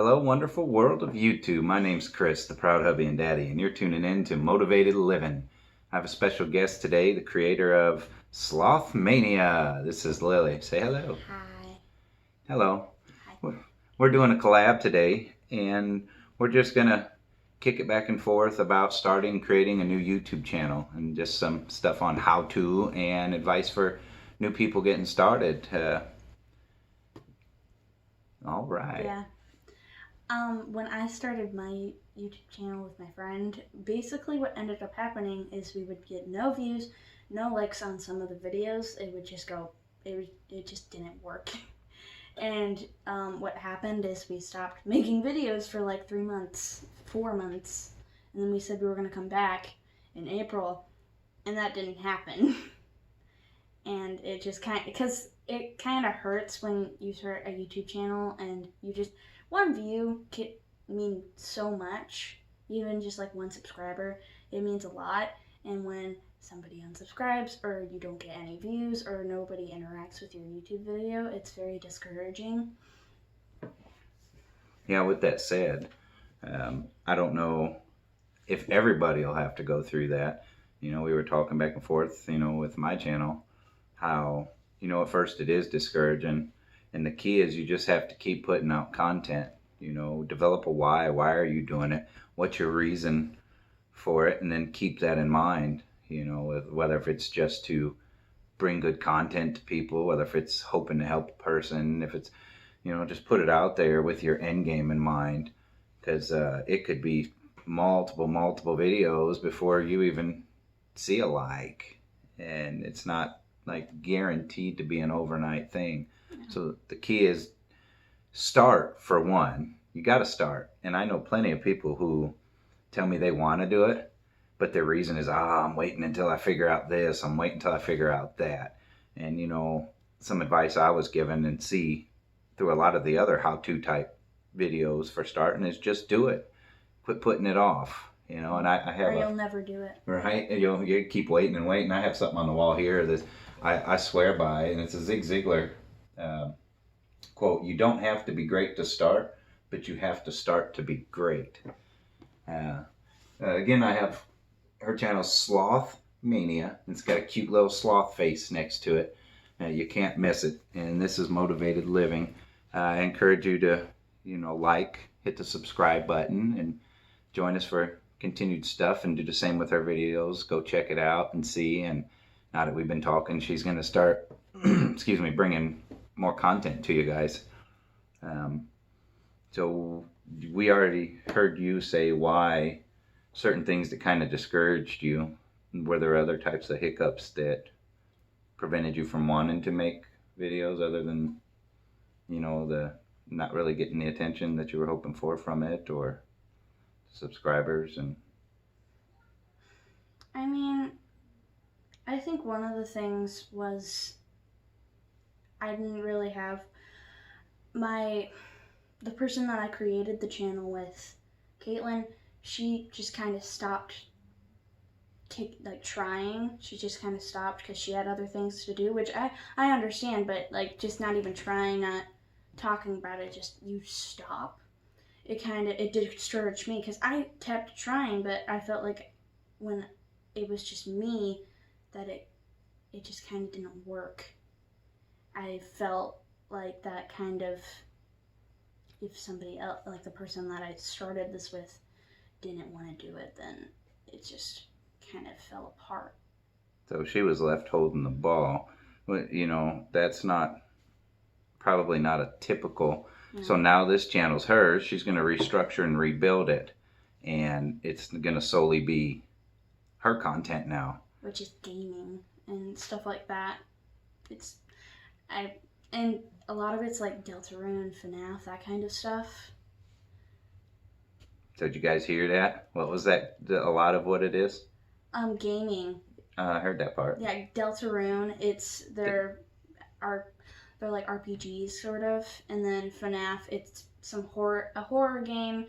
Hello, wonderful world of YouTube. My name's Chris, the proud hubby and daddy, and you're tuning in to Motivated Living. I have a special guest today, the creator of Sloth Mania. This is Lily. Say hello. Hi. Hello. Hi. We're doing a collab today, and we're just going to kick it back and forth about starting creating a new YouTube channel and just some stuff on how to and advice for new people getting started. All right. Yeah. When I started my YouTube channel with my friend, basically what ended up happening is we would get no views, no likes on some of the videos. It would just go, it just didn't work. And what happened is we stopped making videos for like 3 months, 4 months, and then we said we were going to come back in April, and that didn't happen. And it just because it kind of hurts when you start a YouTube channel and you just, one view can mean so much, even just like one subscriber, it means a lot. And when somebody unsubscribes or you don't get any views or nobody interacts with your YouTube video, it's very discouraging. Yeah, with that said, I don't know if everybody will have to go through that. We were talking back and forth, with my channel, how, at first it is discouraging. And the key is you just have to keep putting out content, develop a why. Why are you doing it? What's your reason for it? And then keep that in mind, whether if it's just to bring good content to people, whether if it's hoping to help a person, if it's, just put it out there with your end game in mind. Because it could be multiple videos before you even see a like. And it's not like guaranteed to be an overnight thing. So the key is start. For one, you got to start. And I know plenty of people who tell me they want to do it, but their reason is, I'm waiting until I figure out this, I'm waiting until I figure out that. And some advice I was given and see through a lot of the other how-to type videos for starting is just do it. Quit putting it off. And I have, or you'll never do it. Right? You keep waiting and waiting. I have something on the wall here that I swear by, and it's a Zig Ziglar quote: "You don't have to be great to start, but you have to start to be great." Again, I have her channel, Sloth Mania. It's got a cute little sloth face next to it. You can't miss it. And this is Motivated Living. I encourage you to, hit the subscribe button and join us for continued stuff, and do the same with her videos. Go check it out and see. And now that we've been talking, she's going to start, bringing more content to you guys. So we already heard you say why certain things that kind of discouraged you. Were there other types of hiccups that prevented you from wanting to make videos, other than, the not really getting the attention that you were hoping for from it, or subscribers? And I mean, I think one of the things was I didn't really have the person that I created the channel with, Caitlin, she just kind of stopped trying. She just kind of stopped because she had other things to do, which I understand, but just not even trying, not talking about it, just you stop. It discouraged me because I kept trying, but I felt like when it was just me that it just kind of didn't work. I felt like that kind of, if somebody else, like the person that I started this with, didn't want to do it, then it just kind of fell apart. so she was left holding the ball. That's probably not a typical. So now this channel's hers. She's going to restructure and rebuild it, and it's going to solely be her content now, which is gaming and stuff like that. And a lot of it's like Deltarune, FNAF, that kind of stuff. Did you guys hear that? What was that? A lot of what it is? Gaming. I heard that part. Yeah, Deltarune. They're like RPGs sort of, and then FNAF. It's a horror game,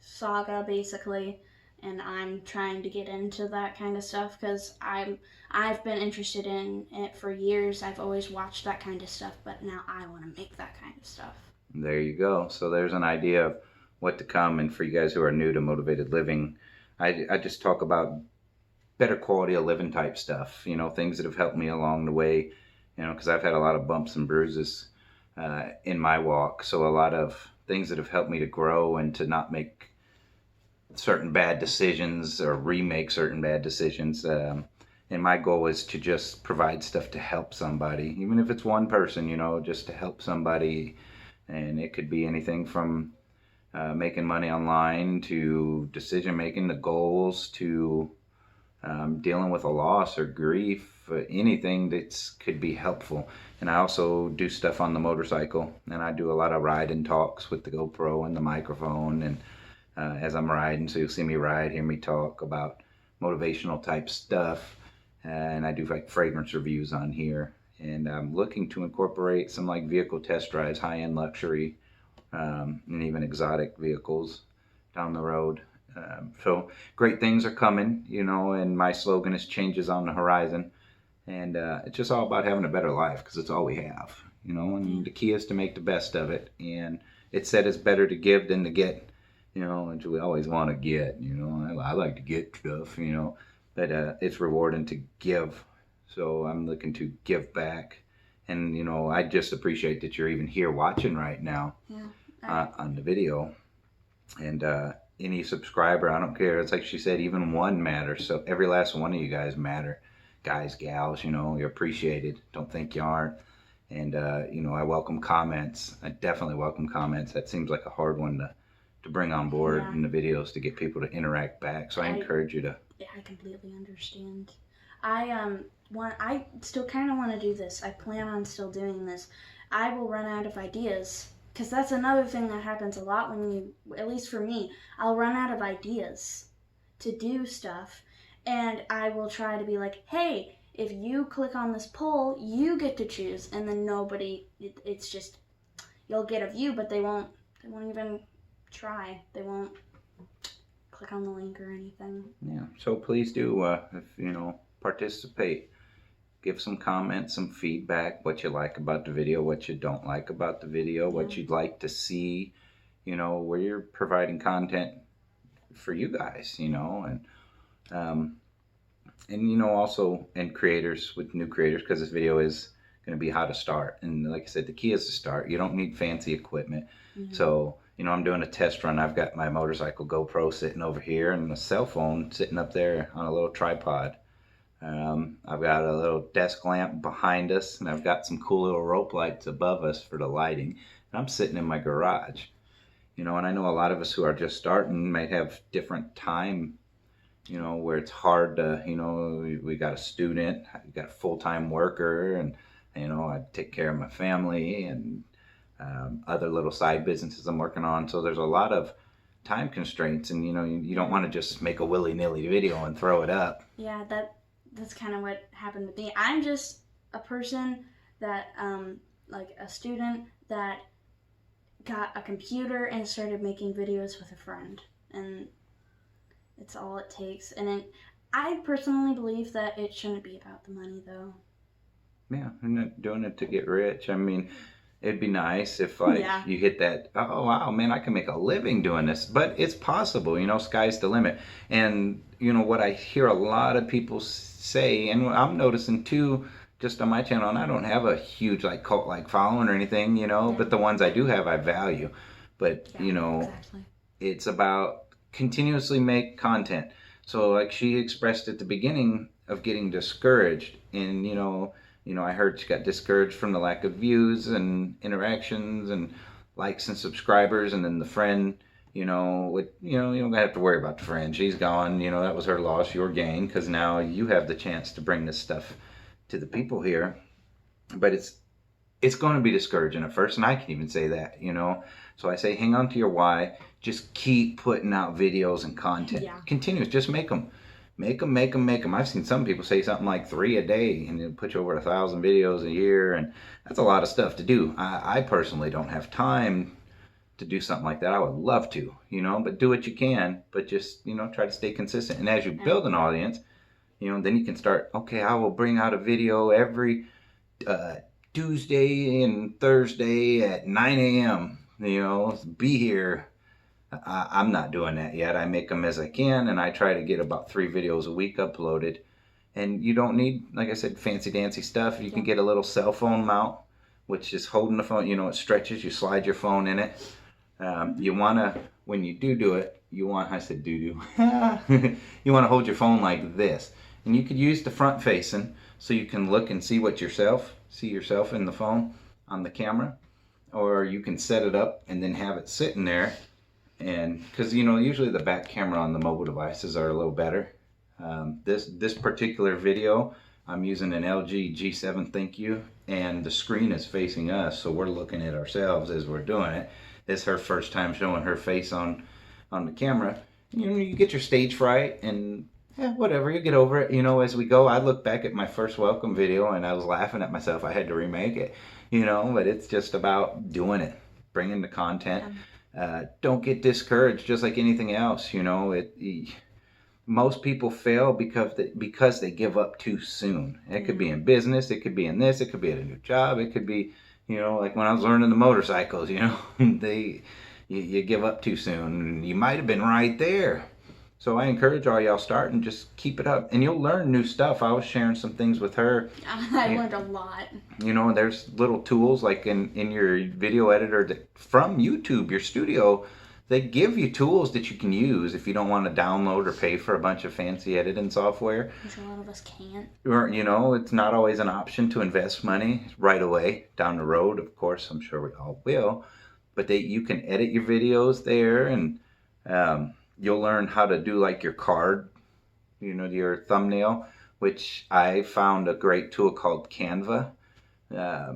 saga basically. And I'm trying to get into that kind of stuff because I've been interested in it for years. I've always watched that kind of stuff, but now I want to make that kind of stuff. There you go. So there's an idea of what to come. And for you guys who are new to motivated living, I just talk about better quality of living type stuff, things that have helped me along the way, because I've had a lot of bumps and bruises in my walk. So a lot of things that have helped me to grow and to not make certain bad decisions or remake certain bad decisions. And my goal is to just provide stuff to help somebody, even if it's one person, just to help somebody. And it could be anything from making money online to decision making, the goals, to dealing with a loss or grief, anything that could be helpful. And I also do stuff on the motorcycle, and I do a lot of riding talks with the GoPro and the microphone, and as I'm riding, so you'll see me ride, hear me talk about motivational type stuff. And I do like fragrance reviews on here, and I'm looking to incorporate some like vehicle test drives, high-end luxury, and even exotic vehicles down the road. So great things are coming, and my slogan is changes on the horizon. And it's just all about having a better life, because it's all we have, and the key is to make the best of it. And it said it's better to give than to get, and we always want to get, I like to get stuff, but it's rewarding to give. So I'm looking to give back. And, I just appreciate that you're even here watching right now on the video. And any subscriber, I don't care. It's like she said, even one matters. So every last one of you guys matter. Guys, gals, you're appreciated. Don't think you aren't. And, I welcome comments. I definitely welcome comments. That seems like a hard one to bring on board in the videos, to get people to interact back. So I encourage you to. Yeah, I completely understand. I still kind of want to do this. I plan on still doing this. I will run out of ideas, because that's another thing that happens a lot when you, at least for me, I'll run out of ideas to do stuff, and I will try to be like, hey, if you click on this poll, you get to choose, and then it's just, you'll get a view, but they won't even try. They won't click on the link or anything. Yeah, so please do, participate. Give some comments, some feedback, what you like about the video, what you don't like about the video, what you'd like to see, where you're providing content for you guys, and also, and creators, with new creators, because this video is going to be how to start. And like I said, the key is to start. You don't need fancy equipment. So, I'm doing a test run. I've got my motorcycle GoPro sitting over here, and a cell phone sitting up there on a little tripod. I've got a little desk lamp behind us, and I've got some cool little rope lights above us for the lighting. And I'm sitting in my garage, and I know a lot of us who are just starting might have different time, where it's hard to, we got a student, we got a full-time worker, and, I take care of my family and other little side businesses I'm working on. So there's a lot of time constraints, and, you don't want to just make a willy-nilly video and throw it up. Yeah, that's kind of what happened with me. I'm just a person that, like a student that got a computer and started making videos with a friend. And it's all it takes. And I personally believe that it shouldn't be about the money, though. Yeah, I'm not doing it to get rich. I mean, it'd be nice if you hit that, oh wow, man, I can make a living doing this. But it's possible, sky's the limit. And what I hear a lot of people say, and I'm noticing too, just on my channel, and I don't have a huge cult following or anything, but the ones I do have, I value. But exactly. It's about continuously make content. So like she expressed at the beginning of getting discouraged, and I heard she got discouraged from the lack of views and interactions and likes and subscribers, and then the friend, you don't have to worry about the friend. She's gone, that was her loss, your gain, because now you have the chance to bring this stuff to the people here. But it's going to be discouraging at first, and I can even say that, So I say hang on to your why. Just keep putting out videos and content. Yeah. Continuous, just make them. Make them. I've seen some people say something like 3 a day, and it'll put you over 1,000 videos a year, and that's a lot of stuff to do. I personally don't have time to do something like that. I would love to, but do what you can, but just, try to stay consistent. And as you build an audience, then you can start, okay, I will bring out a video every Tuesday and Thursday at 9 a.m. Be here. I'm not doing that yet. I make them as I can, and I try to get about 3 videos a week uploaded. And you don't need, like I said, fancy dancy stuff. You can get a little cell phone mount, which is holding the phone. It stretches. You slide your phone in it. You want to, when you do it, I said doo-doo. You want to hold your phone like this. And you could use the front facing so you can look and see yourself in the phone on the camera. Or you can set it up and then have it sitting there. And because, usually the back camera on the mobile devices are a little better. This particular video, I'm using an LG G7 Thank You, and the screen is facing us, so we're looking at ourselves as we're doing it. It's her first time showing her face on the camera. You get your stage fright, and whatever, you get over it. As we go, I look back at my first welcome video, and I was laughing at myself. I had to remake it, but it's just about doing it, bringing the content. Don't get discouraged, just like anything else. Most people fail because they give up too soon. It could be in business, it could be in this, it could be at a new job, it could be, like when I was learning the motorcycles, you give up too soon. You might have been right there. So I encourage all y'all, start and just keep it up, and you'll learn new stuff. I was sharing some things with her. I learned a lot. There's little tools like in your video editor from YouTube, your studio. They give you tools that you can use if you don't want to download or pay for a bunch of fancy editing software. Which a lot of us can't. Or, it's not always an option to invest money right away down the road. Of course, I'm sure we all will. But you can edit your videos there, and you'll learn how to do like your card, your thumbnail, which I found a great tool called Canva.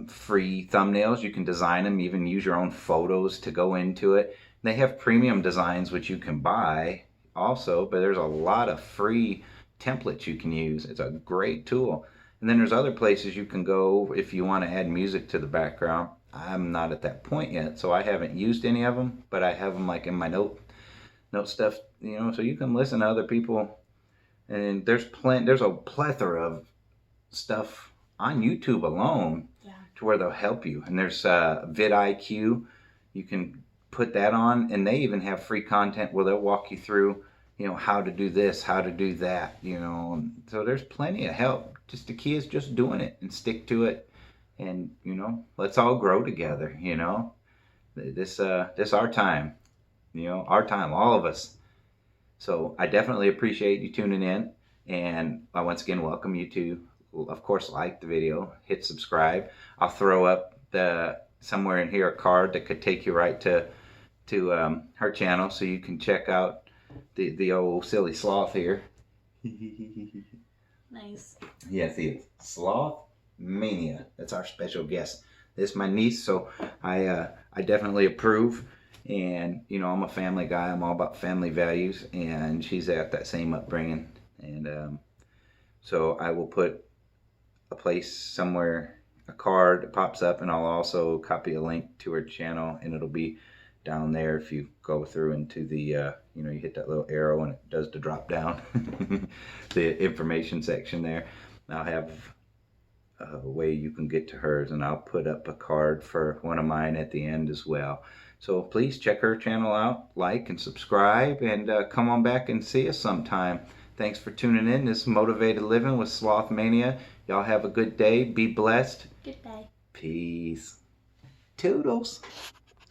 Free thumbnails. You can design them, even use your own photos to go into it. They have premium designs which you can buy also, but there's a lot of free templates you can use. It's a great tool. And then there's other places you can go if you want to add music to the background. I'm not at that point yet, so I haven't used any of them, but I have them like in my note stuff, so you can listen to other people. And there's a plethora of stuff on YouTube alone to where they'll help you. And there's vidIQ. You can put that on, and they even have free content where they'll walk you through, how to do this, how to do that, So there's plenty of help. Just the key is just doing it and stick to it, and let's all grow together. This our time, all of us. So I definitely appreciate you tuning in, and I once again welcome you to, of course, like the video, hit subscribe. I'll throw up somewhere in here a card that could take you right to her channel, so you can check out the old silly sloth here. Nice. Yes, he is. Sloth Mania. That's our special guest. This is my niece, so I definitely approve. And I'm a family guy. I'm all about family values, and she's at that same upbringing. And so I will put a place somewhere, a card that pops up, and I'll also copy a link to her channel, and it'll be down there if you go through into the you hit that little arrow and it does the drop down the information section there. I'll have a way you can get to hers, and I'll put up a card for one of mine at the end as well. So please check her channel out, like and subscribe, and come on back and see us sometime. Thanks for tuning in. This is Motivated Living with Sloth Mania. Y'all have a good day. Be blessed. Good day. Peace. Toodles.